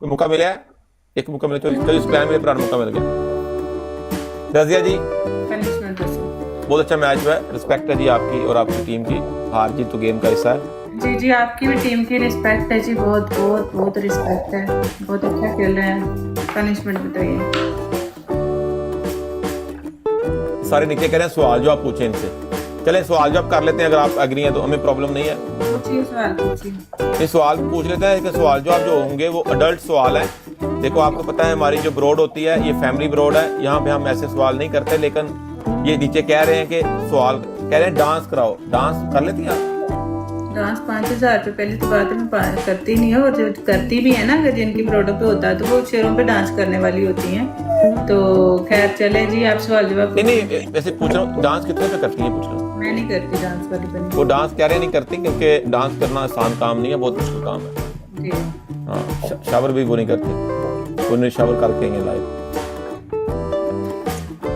कोई मौका मिला है? एक मौका मिला, चलो इस प्लान में पुराना मौका मिल गया। रजिया जी पनिशमेंट दसो। बहुत अच्छा मैच हुआ है, रिस्पेक्ट है जी आपकी और आपकी टीम की, हार जीत तो गेम का हिस्सा है। जी जी, आपकी भी टीम की रिस्पेक्ट है जी, बहुत बहुत बहुत रिस्पेक्ट है, बहुत अच्छा खेल रहे हैं। पनिशमेंट बताइए। सारे नीचे कह रहे हैं सवाल जो आप पूछे इनसे, चलें सवाल जवाब कर लेते हैं, अगर आप एग्री हैं तो हमें प्रॉब्लम नहीं है। पूछिए, सवाल पूछिए। ये सवाल पूछ लेते हैं कि सवाल जवाब जो होंगे वो अडल्ट सवाल हैं। देखो आपको पता है हमारी जो ब्रॉड होती है ये फैमिली ब्रॉड है, यहाँ पे हम ऐसे सवाल नहीं करते, लेकिन ये नीचे कह रहे हैं कि सवाल कह रहे हैं डांस कराओ, डांस कर लेती हैं आप? डांस 5,000 रुपये पहले तो बात में करती नहीं है, और जो करती भी है ना, अगर जिनकी प्रोडक्ट पे होता है तो वो शेरों पे डांस करने वाली होती हैं। तो खैर चले जी, आप सवाल जवाब। नहीं वैसे पूछ रहा हूँ डांस कितने पे करती हैं, पूछ रहा हूँ। मैं नहीं करती डांस वाली बनी। वो डांस कह रहे नहीं करती क्योंकि डांस करना आसान काम नहीं है, बहुत मुश्किल काम है। जी हाँ शावर भी वो नहीं करते, उन्हें शावर करके आएंगे लाइव।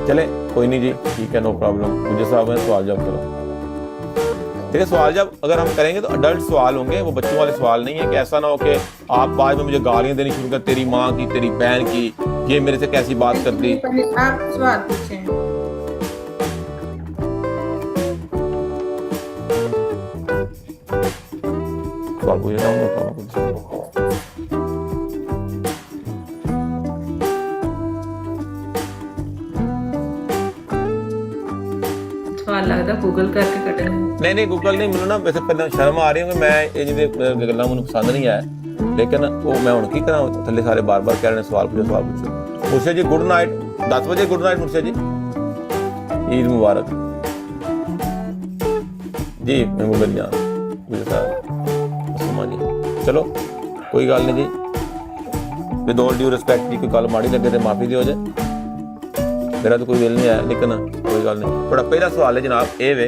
चले कोई नहीं जी, ठीक है, नो प्रॉब्लम। मुझे साहब है सवाल जवाब करो। ठीक है, सवाल जब अगर हम करेंगे तो अडल्ट सवाल होंगे, वो बच्चों वाले सवाल नहीं है कि ऐसा ना हो कि आप बाद में मुझे गालियां देनी शुरू कर, तेरी माँ की, तेरी बहन की, ये मेरे से कैसी बात कर दी। आप सवाल पूछें। सवाल पूछ लेता हूँ। सवाल लगता गूगल करके कटेंगे। नहीं गूगल नहीं, ਮੈਨੂੰ ਨਾ ਵੈਸੇ ਪਹਿਲਾਂ ਸ਼ਰਮ ਆ ਰਹੀ ਹੈ ਕਿ ਮੈਂ ਇਹ ਜਿਹੇ ਗੱਲਾਂ ਮੈਨੂੰ ਪਸੰਦ ਨਹੀਂ ਆਇਆ, ਲੇਕਿਨ ਉਹ ਮੈਂ ਹੁਣ ਕੀ ਕਰਾਂ, ਥੱਲੇ ਸਾਰੇ ਬਾਰ-ਬਾਰ ਕਹਿ ਰਹੇ ਨੇ ਸਵਾਲ ਪੁੱਛੋ। ਮੁਰਸ਼ਿਦ ਜੀ ਗੁੱਡ ਨਾਈਟ, 10 ਵਜੇ ਗੁੱਡ ਨਾਈਟ ਮੁਰਸ਼ਿਦ ਜੀ, ईद मुबारक जी। मैं मिल जाऊँ जी, चलो कोई गल नहीं जी, विद ऑल ड्यू रिस्पेक्ट जी, कोई गल माड़ी लगे तो माफी दियो जे, मेरा तो कोई दिल नहीं आया, लेकिन कोई गल नहीं। थोड़ा पहला सवाल है जनाब ए वे,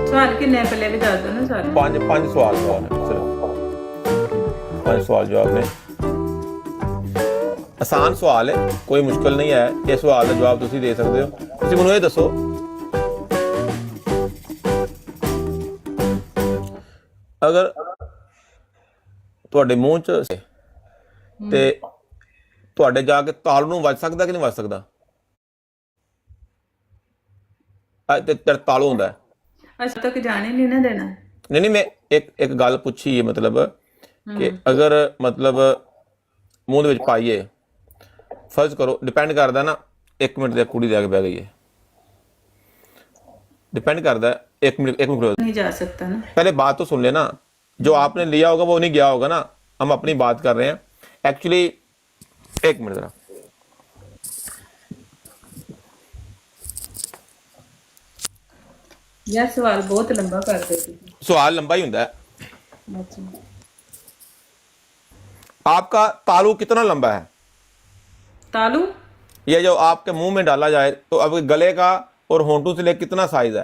सवाल किन्ने पहले भी दस दो ना सारे। पांच सवाल जवाब है, सिर्फ 5 सवाल जवाब ने, आसान सवाल है, कोई मुश्किल नहीं है। ये सवाल का जवाब तुसी दे सकते हो। तुसी मैनूं ये दसो, अगर ਤੁਹਾਡੇ ਮੂੰਹ ਚ ਤੇ ਤੁਹਾਡੇ ਜਾ ਕੇ ਤਾਲੂ ਨੂੰ ਵੱਜ ਸਕਦਾ ਕਿ ਨਹੀਂ ਵੱਜ ਸਕਦਾ? ਤੇ ਤੇਰਾ ਤਾਲੂ ਹੁੰਦਾ ਹੈ। अच्छा तक जाने नहीं ना देना। नहीं मैं एक गल पूछी है, मतलब कि अगर मतलब मूँह ਦੇ ਵਿੱਚ ਪਾਈਏ, फर्ज करो डिपेंड करता ना, 1 मिनट ਦੇ ਕੁੜੀ ਦੇ आगे बह गई है, डिपेंड करता है 1 मिनट नहीं जा सकता ना। पहले बात तो सुन लेना, जो आपने लिया होगा वो नहीं गया होगा ना, हम अपनी बात कर रहे हैं एक्चुअली। 1 मिनट जरा, यार सवाल बहुत लंबा कर देती। सवाल लंबा ही होता है। अच्छा, आपका तालू कितना लंबा है? तालू ये जो आपके मुंह में डाला जाए तो अब गले का और होंठों से लेकर कितना साइज है?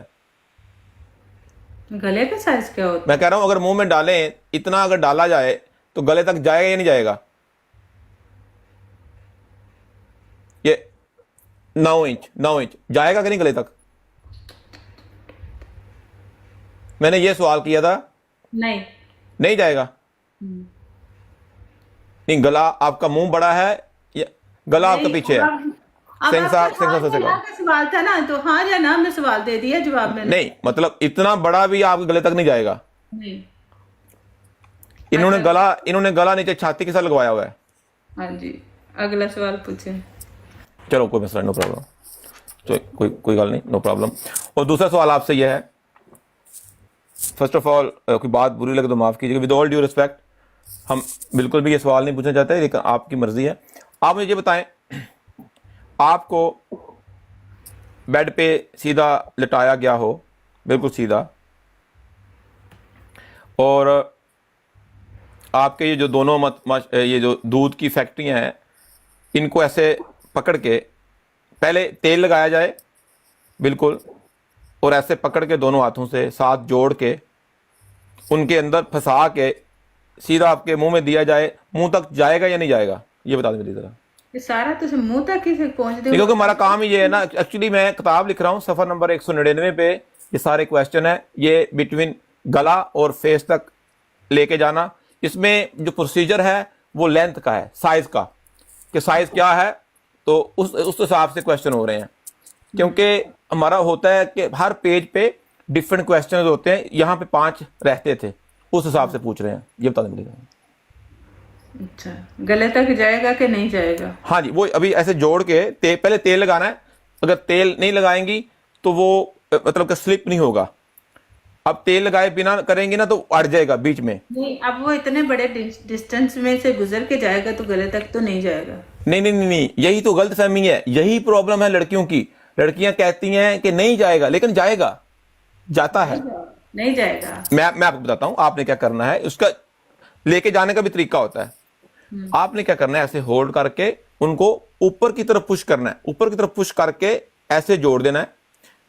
गले का साइज क्या होता मैं कह रहा हूं अगर मुंह में डालें, इतना अगर डाला जाए तो गले तक जाएगा या नहीं जाएगा? ये 9 इंच जाएगा कि नहीं गले तक? मैंने ये सवाल किया था। है? नहीं जाएगा। नहीं, गला आपका मुंह बड़ा है या गला आपका पीछे है? सिंह साहब सवाल था ना, तो हाँ या ना में सवाल दे दिया, जवाब में नहीं, मतलब इतना बड़ा भी आपके गले तक नहीं जाएगा। नहीं। इन्होंने गला नीचे छाती के साथ लगवाया हुआ है। हाँ जी, अगला सवाल पूछे। चलो कोई मसला, नो प्रॉब्लम, तो कोई गल नहीं, नो प्रॉब्लम। और दूसरा सवाल आपसे यह है, फर्स्ट ऑफ ऑल कोई बात बुरी लगे तो माफ़ कीजिएगा, विद ऑल ड्यू रिस्पेक्ट, हम बिल्कुल भी ये सवाल नहीं पूछना चाहते, लेकिन आपकी मर्जी है। आप मुझे बताएं, आपको बेड पे सीधा लिटाया गया हो, बिल्कुल सीधा, और आपके ये जो दोनों ये जो दूध की फैक्ट्रियां हैं, इनको ऐसे पकड़ के पहले तेल लगाया जाए बिल्कुल, और ऐसे पकड़ के दोनों हाथों से साथ जोड़ के उनके अंदर फंसा के सीधा आपके मुंह में दिया जाए, मुंह तक जाएगा या नहीं जाएगा? ये बता दें जरा। ये सारा तो मुंह तक ही पहुंच दे, क्योंकि हमारा काम ही ये है ना, एक्चुअली मैं किताब लिख रहा हूँ, सफ़र नंबर 199 पे ये सारे क्वेश्चन है, ये बिटवीन गला और फेस तक लेके जाना। इसमें जो प्रोसीजर है वो लेंथ का है, साइज का, कि साइज क्या है, तो उस हिसाब से क्वेश्चन हो रहे हैं। क्योंकि हमारा होता है कि हर पेज पे डिफरेंट क्वेश्चन होते हैं, यहाँ पे 5 रहते थे, उस हिसाब से पूछ रहे हैं, ये बता दें पड़ेगा। अच्छा, गले तक जाएगा कि नहीं जाएगा? हाँ जी, वो अभी ऐसे जोड़ के पहले तेल लगाना है, अगर तेल नहीं लगाएंगी तो वो मतलब कि स्लिप नहीं होगा। अब तेल लगाए बिना करेंगे ना तो अड़ जाएगा बीच में। नहीं, अब वो इतने बड़े डिस्टेंस में से गुजर के जाएगा तो गले तक तो नहीं जाएगा। नहीं नहीं नहीं नहीं, यही तो गलत फहमी है, यही प्रॉब्लम है लड़कियों की। लड़कियां कहती हैं कि नहीं जाएगा, लेकिन जाएगा, जाता है। नहीं जाएगा। मैं आपको बताता हूं आपने क्या करना है, उसका लेके जाने का भी तरीका होता है। आपने क्या करना है, ऐसे होल्ड करके उनको ऊपर की तरफ पुश करना है, ऊपर की तरफ पुश करके ऐसे जोड़ देना है।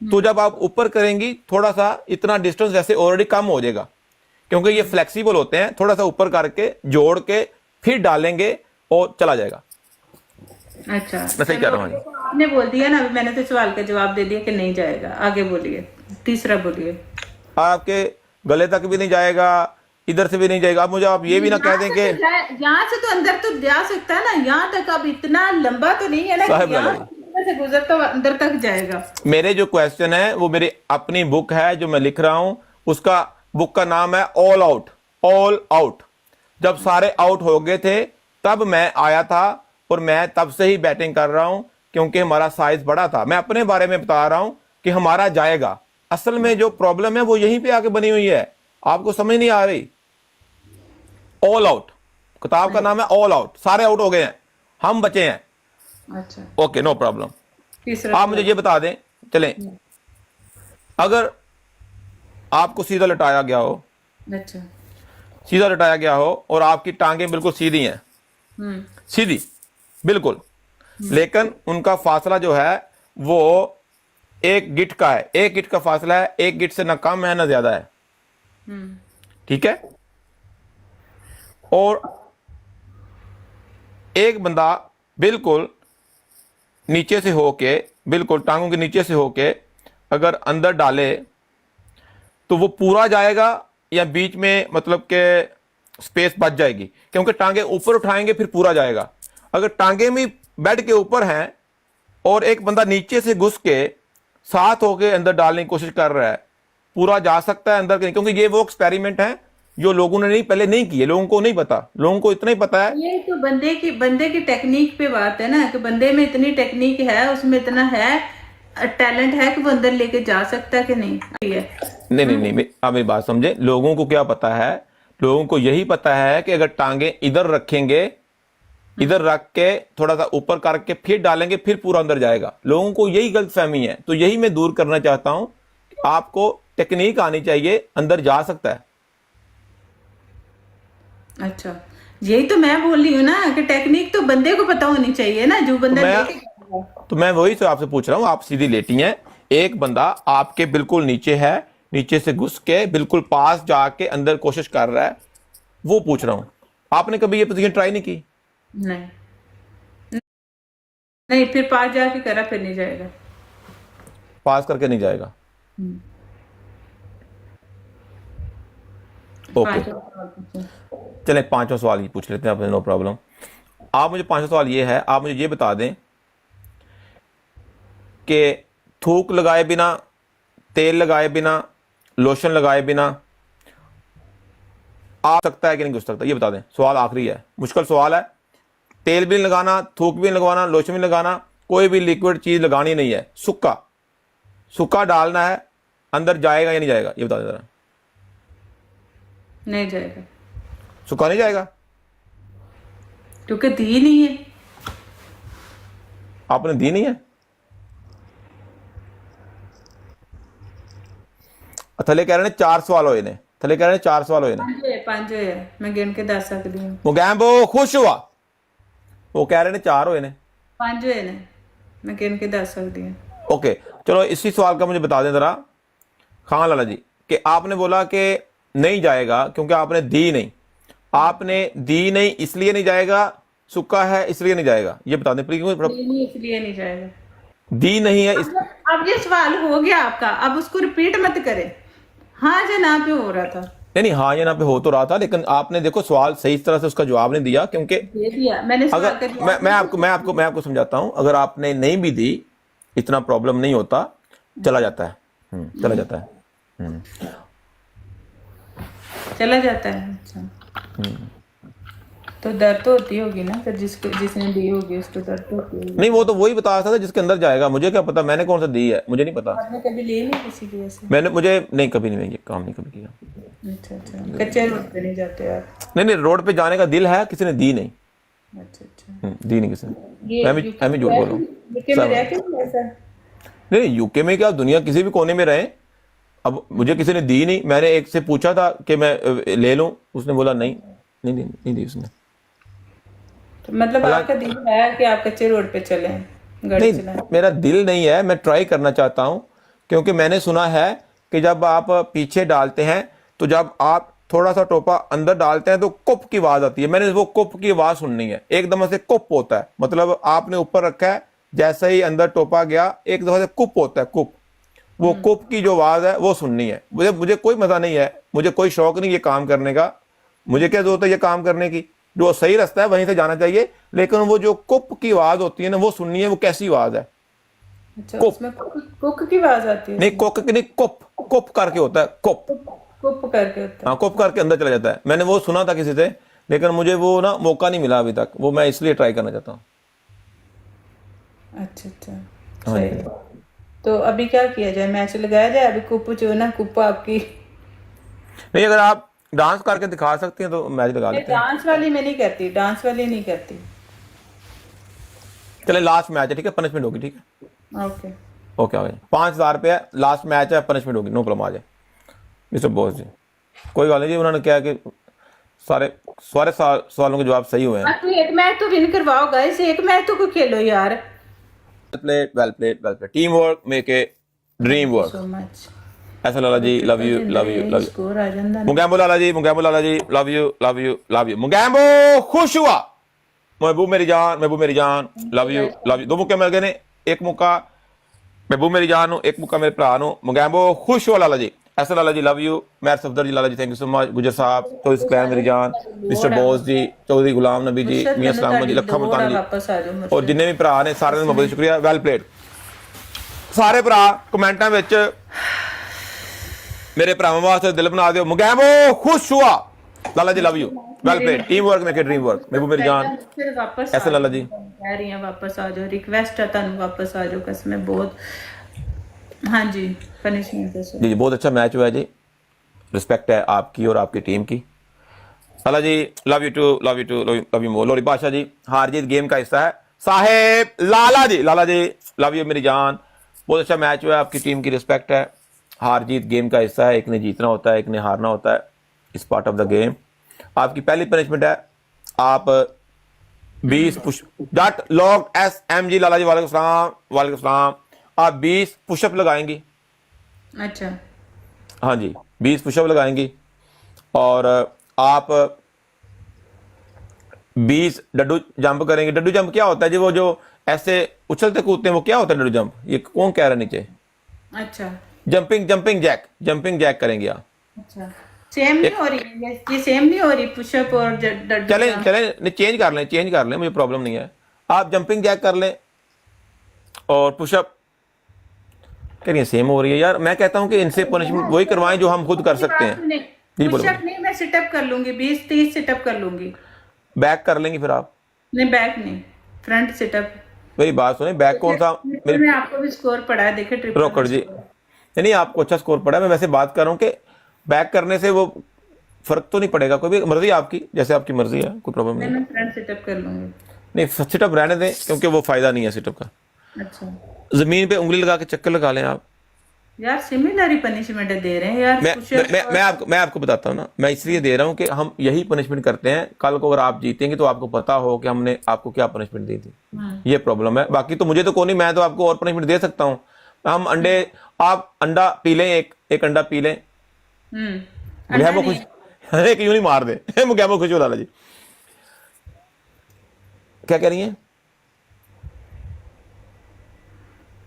तो जब आप ऊपर करेंगी थोड़ा सा इतना डिस्टेंस वैसे ऑलरेडी कम हो जाएगा, क्योंकि ये फ्लेक्सिबल होते हैं। थोड़ा सा ऊपर करके जोड़ के फिर डालेंगे और चला जाएगा। अच्छा, मैं सही कह रहा हूँ जी। आपने बोल दिया ना, अभी मैंने तो सवाल का जवाब दे दिया कि नहीं जाएगा। आगे बोलिए, तीसरा बोलिए। आपके गले तक भी नहीं जाएगा, इधर से भी नहीं जाएगा। अब मुझे आप ये भी ना कह दें कि यहाँ से तो अंदर तो जा सकता है ना, यहाँ तक अब इतना लंबा तो नहीं है ना साहब कि यहाँ से गुजर तो अंदर तक जाएगा। मेरे जो क्वेश्चन है वो मेरी अपनी बुक है जो मैं लिख रहा हूं, उसका बुक का नाम है ऑल आउट। ऑल आउट, जब सारे आउट हो गए थे तब मैं आया था, और मैं तब से ही बैटिंग कर रहा हूं, क्योंकि हमारा साइज बड़ा था। मैं अपने बारे में बता रहा हूं कि हमारा जाएगा। असल में जो प्रॉब्लम है वो यहीं पे आके बनी हुई है, आपको समझ नहीं आ रही। ऑल आउट, किताब का नाम है ऑल आउट। सारे आउट हो गए हैं, हम बचे हैं। अच्छा, ओके, नो प्रॉब्लम। तीसरा आप मुझे ये बता दें, चलें, अगर आपको सीधा लटाया गया हो, अच्छा, सीधा लटाया गया हो और आपकी टांगें बिल्कुल सीधी हैं, सीधी बिल्कुल, लेकिन उनका फासला जो है वो 1 गिट का है। 1 गिट का फासला है, 1 गिट से ना कम है ना ज्यादा है, ठीक है। और एक बंदा बिल्कुल नीचे से होके, बिल्कुल टांगों के नीचे से होके अगर अंदर डाले तो वो पूरा जाएगा या बीच में मतलब के स्पेस बच जाएगी, क्योंकि टांगे ऊपर उठाएंगे फिर पूरा जाएगा। अगर टांगे भी बेड के ऊपर हैं और एक बंदा नीचे से घुस के साथ होके अंदर डालने की कोशिश कर रहा है, पूरा जा सकता है अंदर के, क्योंकि ये वो एक्सपेरिमेंट है जो लोगों ने पहले नहीं किए, लोगों को नहीं पता। लोगों को इतना ही पता है, ये तो बंदे की टेक्निक पे बात है ना, कि बंदे में इतनी टेक्निक है, उसमें इतना है, टैलेंट है कि वो अंदर लेके जा सकता है कि नहीं है। नहीं नहीं नहीं, आप मेरी बात समझे। लोगों को क्या पता है, लोगों को यही पता है कि अगर टांगे इधर रखेंगे, इधर रख के थोड़ा सा ऊपर करके फिर डालेंगे फिर पूरा अंदर जाएगा। लोगों को यही गलतफहमी है, तो यही मैं दूर करना चाहता हूं। आपको टेक्निक आनी चाहिए, अंदर जा सकता है। अच्छा, यही तो मैं बोल रही हूँ ना कि टेक्निक तो बंदे को पता होनी चाहिए ना, जो बंदा लेके जाएगा। तो मैं वही से आपसे पूछ रहा हूं, आप सीधी लेटी हैं, एक बंदा आपके बिल्कुल नीचे है, नीचे से घुस के बिल्कुल पास जाके अंदर कोशिश कर रहा है, वो पूछ रहा हूं। आपने कभी ये पोजीशन ट्राई नहीं की? नहीं नहीं, फिर पास जाके करा, फिर नहीं जाएगा। पास करके नहीं जाएगा। ओके, चलें 5वां सवाल ही पूछ लेते हैं आपसे, नो प्रॉब्लम। आप मुझे 5वां सवाल ये है, आप मुझे ये बता दें कि थूक लगाए बिना, तेल लगाए बिना, लोशन लगाए बिना आ सकता है कि नहीं घुस सकता, ये बता दें। सवाल आखिरी है, मुश्किल सवाल है। तेल भी नहीं लगाना, थूक भी नहीं लगवाना, लोशन भी नहीं लगाना, कोई भी लिक्विड चीज लगानी नहीं है, सूखा सूखा डालना है, अंदर जाएगा या नहीं जाएगा, ये बता दें जरा। नहीं जाएगा, सूखा नहीं जाएगा, क्योंकि दी नहीं है। आपने दी नहीं है। थले कह रहे हैं 4 सवाल होए ने, थले कह रहे हैं 4 सवाल होए ने। 5 है, मैं गिन के दस सकती हूँ। मुगैम्बो खुश हुआ, वो कह रहे हैं 4 होए ने। 5 है ने, मैं गिन के दस सकती हूँ। ओके, चलो इसी सवाल का मुझे बता दें जरा खान लाला जी, कि आपने बोला कि नहीं जाएगा क्योंकि आपने दी नहीं। आपने दी नहीं इसलिए नहीं जाएगा, सूखा है इसलिए नहीं जाएगा, ये बता दें प्लीज। नहीं, इसलिए नहीं जाएगा। दी नहीं है अब ये सवाल हो गया आपका, अब उसको रिपीट मत करें। हाँ या ना पे हो रहा था। नहीं हाँ या ना पे हो तो रहा था, लेकिन आपने देखो सवाल सही तरह से उसका जवाब नहीं दिया, क्योंकि दे दिया मैंने सवाल का अगर जवाब। मैं आपको समझाता हूं, अगर आपने नहीं भी दी इतना प्रॉब्लम नहीं होता, चला जाता है। चला जाता है। चला जाता है। अच्छा, तो दर्द तो होती होगी ना फिर, जिसने दी होगी उसको दर्द तो होती होगी। नहीं वो तो वही बता सकता था जिसके अंदर जाएगा, मुझे क्या पता, मैंने कौन सा दी है, मुझे नहीं पता। आपने कभी ली नहीं किसी की ऐसे? मुझे नहीं, कभी नहीं, मैं ये काम नहीं कभी किया। अच्छा अच्छा, कच्चे रोड पे नहीं जाते आप? नहीं रोड पे जाने का दिल है, किसी ने दी नहीं। अच्छा अच्छा। दी नहीं किसी ने। ये मैं भी झूठ बोल रहा हूँ। यूके में रह के भी ऐसा? नहीं यूके में क्या, दुनिया किसी भी कोने में रहे, अब मुझे किसी ने दी नहीं, मैंने एक से पूछा था कि मैं ले लूं, उसने बोला नहीं नहीं दी उसने। तो मतलब आपका दिल है कि आप कच्चे रोड पे चलें, गाड़ी नहीं चलाएं? मेरा दिल नहीं है, मैं ट्राई करना चाहता हूं, क्योंकि मैंने सुना है कि जब आप पीछे डालते हैं, तो जब आप थोड़ा सा टोपा अंदर डालते हैं तो कुप की आवाज आती है, मैंने वो कुप की आवाज सुननी है, एक दफा से कुप होता है, मतलब आपने ऊपर रखा है, जैसे ही अंदर टोपा गया एक दफा से कुप होता है, कुप, वो कुप की जो आवाज है वो सुननी है। मुझे कोई मजा नहीं है, मुझे कोई शौक नहीं ये काम करने का, मुझे क्या जरूरत है ये काम करने की, जो सही रास्ता है वहीं से जाना चाहिए, लेकिन वो जो कुप की आवाज होती है ना वो सुननी है, वो कैसी आवाज है। अच्छा, कुप उसमें कुक की आवाज आती है? नहीं, कुक नहीं, कुप कुप करके होता है, कुप। कुप करके होता हाँ कुप करके अंदर चला जाता है, मैंने वो सुना था किसी से, लेकिन मुझे वो ना मौका नहीं मिला अभी तक, वो मैं इसलिए ट्राई करना चाहता हूँ। है। अच्छा अच्छा, हाँ सही जी। है। तो अभी क्या किया जाए, मैच लगाया जाए? अभी कुप जो है ना, कुप आपकी। नहीं अगर आप डांस करके दिखा सकती हैं तो मैच लगा नहीं, लेते हैं। डांस वाली मैं नहीं करती, डांस वाली नहीं करती। चले लास्ट मैच है, ठीक है, पनिशमेंट होगी, ठीक है। ओके। ओके आ जाए, 5,000 रुपये है, लास्ट मैच है, पनिशमेंट होगी, नो प्रॉब्लम, आ जाए मिस्टर बॉस जी। कोई बात नहीं जी, उन्होंने क्या कि सारे सारे सवालों के जवाब सही हुए हैं। हाँ, तो एक मैच तो विन करवाओ गाइस, एक मैच तो कोई खेलो यार। Well played, team work make a dream work. So much. ऐसा Lala ji, love you love you love you. Score आ जाता ना। Mogambo Lala ji, love you love you love you. Mogambo खुश हुआ, महबूब मेरी जान, लव यू। दो मुक्के मिल गए ने, एक मुक्का महबूब मेरी जान, एक मुक्का मेरे भरा नु। मुगैम्बो खुश हुआ लाला जी, ऐसा लाला जी, लव यू। मैर Safdar ji, Lala ji thank you so much. Gujar साहब, चौधरी सुकैन मेरी जान, मिस्टर बोस जी, चौधरी गुलाम नबी जी, मियां सलाम जी, लखा मुल्तान जी, वापस आ जाओ और जिन्ने भी भरा ने सारे बहुत शुक्रिया। वेल प्लेड सारे भरा, कमेंटा विच मेरे भरावां वास्ते दिल बना दियो। मुगैम्बो खुश हुआ, Lala ji love you, well played, team work make a dream work. Mehboob मेरी जान, फिर वापस ऐसे लाला जी। कह रही हैं वापस आ जाओ, रिक्वेस्ट है तुम वापस आ जाओ, कसमें बहुत। हाँ जी, पनिशमेंट है जी बहुत अच्छा मैच हुआ है जी, रिस्पेक्ट है आपकी और आपकी टीम की। Lala ji love you too love you more. Lori Badshah ji, हार जीत गेम का हिस्सा है साहेब। लाला जी लव यू मेरी जान, बहुत अच्छा मैच हुआ है, आपकी टीम की रिस्पेक्ट है, हार जीत गेम का हिस्सा है, एक ने जीतना होता है, एक ने हारना होता है, इस पार्ट ऑफ द गेम। आपकी पहली पनिशमेंट है, आप 20 पुश डट लॉग SMG। लाला जी वालेकुम सलाम, आप 20 पुशअप लगाएंगी। अच्छा, हाँ जी 20 पुशअप लगाएंगी, और आप 20 डड्डू जंप करेंगे। डड्डू जंप क्या होता है जी, वो जो ऐसे उछलते कूदते हैं, वो क्या होता है डड्डू जंप, ये कौन कह रहा है नीचे? अच्छा जंपिंग जैक करेंगे आप। अच्छा, सेम नहीं हो रही है ये सेम नहीं हो रही पुशअप और चलें चेंज कर लें, मुझे प्रॉब्लम नहीं है, आप जंपिंग जैक कर लें और पुशअप कह रही है सेम हो रही है। यार मैं कहता हूं कि इनसे पनिशमेंट वही करवाएं जो हम खुद कर सकते हैं। जी बोलो। पुशअप नहीं, मैं सिटअप कर लूंगी, 20-30 सिटअप कर लूंगी। बैक कर लेंगे फिर आप? नहीं बैक नहीं, फ्रंट सिटअप। मेरी बात सुने, बैक कौन सा? मेरी में आपको भी स्कोर पड़ा है, देखे ट्रिपल रोकड़ जी, नहीं आपको अच्छा स्कोर पड़ा है, मैं वैसे बात कर रहा हूँ कि बैक करने से वो फर्क तो नहीं पड़ेगा, कोई भी मर्जी आपकी, जैसे आपकी मर्जी है, कोई प्रॉब्लम नहीं। मैं फ्रंट सिटअप कर लूंगी। नहीं सिटअप रहने दें, क्योंकि वो फायदा नहीं है सिटअप का। अच्छा जमीन पे उंगली लगा के चक्कर लगा लें आप। यार, सिमिलर ही पनिशमेंट दे रहे हैं यार। मैं आपको बताता हूँ ना, मैं इसलिए दे रहा हूँ कि हम यही पनिशमेंट करते हैं, कल को अगर आप जीतेंगे तो आपको पता हो कि हमने आपको क्या पनिशमेंट दी थी, ये प्रॉब्लम है। बाकी तो मुझे तो कोई नहीं, मैं तो आपको और पनिशमेंट दे सकता हूँ। हम अंडे, आप अंडा पी लें, एक अंडा पी लें, मुगैम्बो खुश, अरे क्यों नहीं मार दे मुगैम्बो खुश हो। लाला जी क्या कह रही हैं?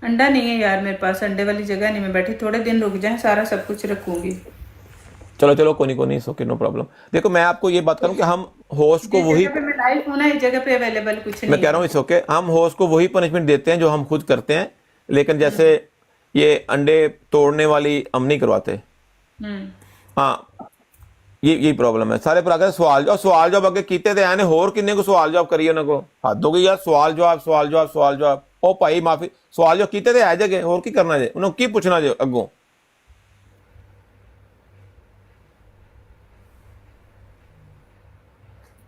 अंडा नहीं है यार मेरे पास, अंडे वाली जगह नहीं, मैं बैठी, थोड़े दिन रुक जाए, सारा सब कुछ रखूंगी। चलो चलो कोई नहीं ओके नो प्रॉब्लम। देखो मैं आपको ये बात करूं कि हम होस्ट को जिस वही, जगह पे मैं लाइव हूँ ना, इस जगह पे अवेलेबल कुछ मैं नहीं कह रहा हूँ इस ओके, हम होस्ट को वही पनिशमेंट देते हैं जो हम खुद करते हैं, लेकिन जैसे ये अंडे तोड़ने वाली हम नहीं करवाते। हम्म। हाँ यही प्रॉब्लम है सारे पर। अगर सवाल जवाब अगे कीते ते आने होर किन्ने को सवाल जवाब करिए उन्होंने को, हद हो गई यार, सवाल जवाब ओ भाई माफी, सवाल जवाब कीते ते आ जगे, होर की करना जे, उन्होंने की पूछना जे अगों।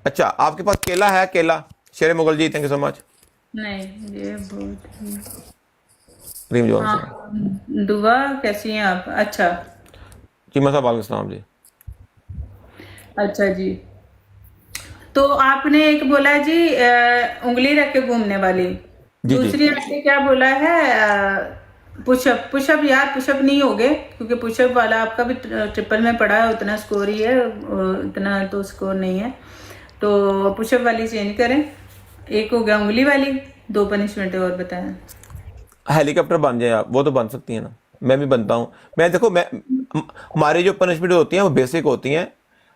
अच्छा आपके पास केला है? केला शेर मुगल जी थैंक यू सो मच। नहीं, ये बहुत। क्रीम जो हाँ, दुआ कैसी हैं आप? अच्छा। चीमा साहब वालेकुम सलाम जी। अच्छा जी। तो आपने एक बोला जी उंगली रख के घूमने वाली। जी जी दूसरी आपने क्या बोला है? पुशअप। पुशअप यार, पुशअप नहीं हो गए, क्योंकि पुशअप वाला आपका भी ट्रिपल में पड़ा है, उतना स्कोर ही है, इतना तो स्कोर नहीं है। तो पुशअप वाली चेंज करें। एक हो गया उंगली वाली, 2 पनिशमेंट और बताएं। हेलीकॉप्टर बन जाए आप, वो तो बन सकती है ना, मैं भी बनता हूँ। मैं देखो मैं हमारी जो पनिशमेंट होती हैं वो बेसिक होती हैं,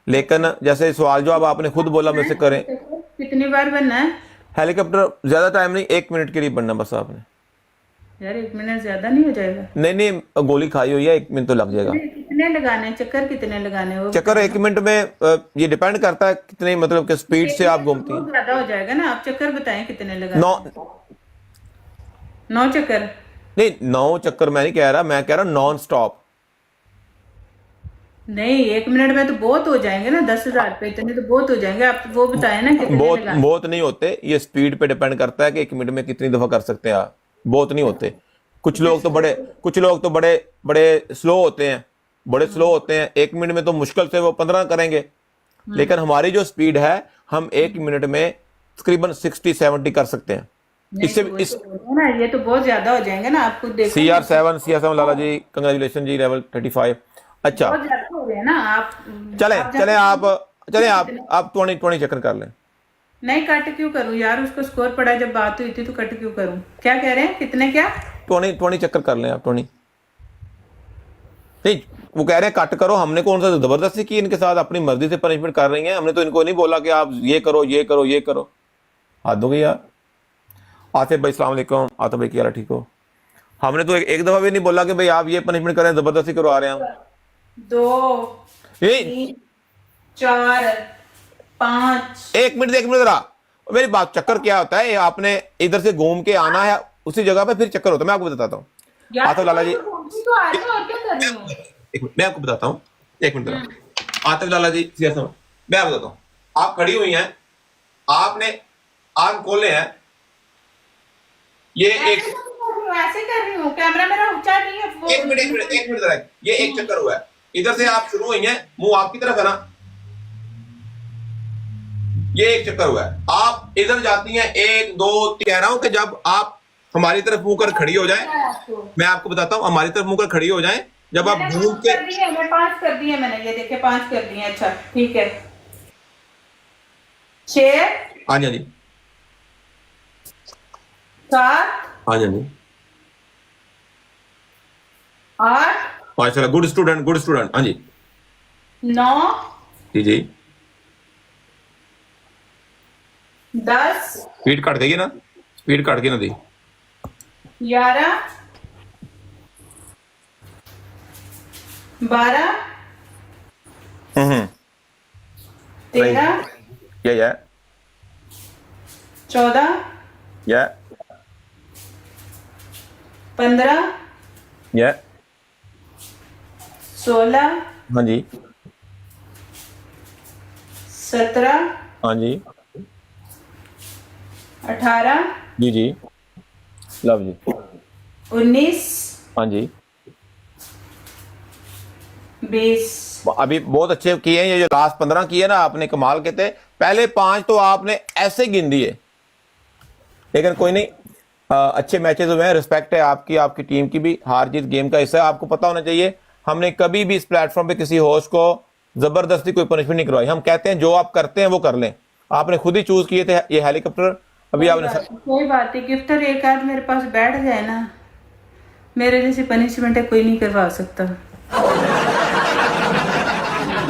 लेकिन जैसे सवाल जवाब आपने खुद बोला वैसे करें। कितनी बार बनना है? हेलीकॉप्टर ज्यादा टाइम नहीं, 1 मिनट के लिए बनना बस आपने। यार 1 मिनट ज्यादा नहीं हो जाएगा? नहीं गोली खाई हुई है, 1 मिनट तो लग जाएगा। कितने लगाने हैं चक्कर, कितने लगाने हैं वो? चक्कर 1 मिनट में ये डिपेंड करता है कितने मतलब कि स्पीड से आप घूमती बहुत हैं। ज्यादा हो जाएगा ना, आप चक्कर बताएं कितने लगाने नौ हैं? 9 चक्कर? नहीं 9 चक्कर मैं नहीं कह रहा, मैं कह रहा हूँ नॉन स्टॉप। नहीं, 1 मिनट में तो बहुत हो जाएंगे ना, 10,000 पे इतने तो बहुत हो जाएंगे। आप वो बताएं ना कितने बहुत लगाने। बहुत नहीं होते, ये स्पीड पे डिपेंड करता है कि 1 मिनट में कितनी दफा कर सकते हैं आप, बहुत नहीं होते। कुछ लोग तो बड़े बड़े स्लो होते हैं, बड़े स्लो होते हैं, 1 मिनट में तो मुश्किल से वो 15 करेंगे। लेकिन हमारी जो स्पीड है, हम 1 मिनट में तकरीबन 60-70 कर सकते हैं। नहीं इससे तो इस ना, ये तो बहुत ज्यादा हो जाएंगे ना, आप खुद देखो। CR7 लाला जी कंग्रेचुलेशन जी, लेवल 35। अच्छा बहुत ज्यादा हो गए ना आप। चले आप चले चले कितने- आप 20 चक्कर कर लें। नहीं, कट क्यों करूं यार? उसको स्कोर पड़ा, जब बात हुई थी तो कट क्यों करूं? क्या कह रहे हैं, कितने? क्या 20 चक्कर कर लें आप, 20 नहीं, वो कह रहे हैं कट करो, हमने कौन सा जबरदस्ती की इनके साथ, अपनी मर्जी से पनिशमेंट कर रही हैं, हमने तो इनको नहीं बोला कि आप ये करो ये करो ये करो। हद हो गई यार। आतिफ भाई सलाम अलैकुम, आतिफ भाई क्या हाल है, ठीक हो? हमने तो एक दफा भी नहीं बोला कि भाई आप ये पनिशमेंट करें, जबरदस्ती करवा रहे हैं हम। 2 ए, 3 4 5। 1 मिनट जरा, मेरी बात, चक्कर क्या होता है, आपने इधर से घूम के आना है उसी जगह पे, फिर चक्कर होता है। मैं आपको बताता हूँ आतिफ लाला जी, तो आ रही हूँ, और क्या कर रही हूँ? 1 मिनट मैं आपको बताता हूँ, 1 मिनट जरा। आतिफ लाला जी सीरियस, मैं आपको बताता हूँ, आप खड़ी हुई हैं, आपने आंख खोले हैं, ये एक ऐसे कर रही हूँ, कैमरा मेरा ऊंचा नहीं है वो। 1 मिनट जरा, ये एक चक्कर हुआ है, इधर से आप शुरू हुई हैं, मुंह आपकी तरफ है ना, ये एक चक्कर हुआ है। आप इधर जाती हैं, 1 2 कह रहा हूं कि जब आप हमारी तरफ मुंह कर खड़ी हो जाएं, मैं आपको बताता हूं, हमारी तरफ मुंह कर खड़ी हो जाएं, जब आप घूम के। मैं 5 कर दिए मैंने, ये देखे 5 कर दिए। अच्छा ठीक है, 6 हाँ जी हाँ जी 7 हाँ जी हाँ जी 8 माशाल्लाह, गुड स्टूडेंट, हाँ जी 9 जी जी। 10 स्पीड काट देगी ना, स्पीड काट के ना दी। 11 12 13 या 14 या 15 या 16 हाँ जी 17 हाँ जी 18 जी जी लव जी 19 हाँ जी। 20। अभी बहुत अच्छे किए हैं, ये जो लास्ट 15 किए ना आपने, कमाल के थे। पहले 5 तो आपने ऐसे गिन दिए, लेकिन कोई नहीं, अच्छे मैचेस हुए हैं, रिस्पेक्ट है आपकी, आपकी टीम की भी। हार जीत गेम का हिस्सा है, आपको पता होना चाहिए। हमने कभी भी इस प्लेटफॉर्म पे किसी होस्ट को जबरदस्ती कोई पनिशमेंट नहीं करवाई। हम कहते हैं जो आप करते हैं वो कर लें, आपने खुद ही चूज किए थे ये हेलीकॉप्टर। अभी आपने कोई बात नहीं, गिफ्टर एक आध मेरे पास बैठ जाए ना, मेरे जैसी पनिशमेंट है कोई नहीं करवा सकता।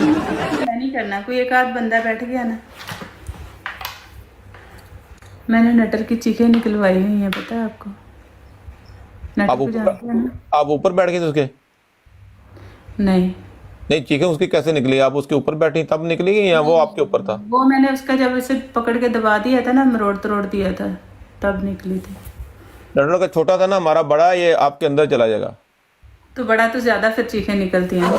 मैं नहीं करना, कोई एक आध बंदा बैठ गया ना। मैंने नटर की चीखें निकलवाई हुई हैं, पता है आपको? नटर आप को जानते हैं ना? आप ऊपर बैठ गए थे उसके? नहीं, नहीं, चीखें उसकी कैसे निकली? आप उसके ऊपर बैठी तब निकली या वो आपके ऊपर था? वो मैंने उसका जब इसे पकड़ के दबा दिया था ना, मरोड़ तरोड़ दिया था, तब निकली थी। डॉक्टर का छोटा था ना, हमारा बड़ा, ये आपके अंदर चला जाएगा। तो बड़ा तो ज्यादा फिर चीखें निकलती हैं।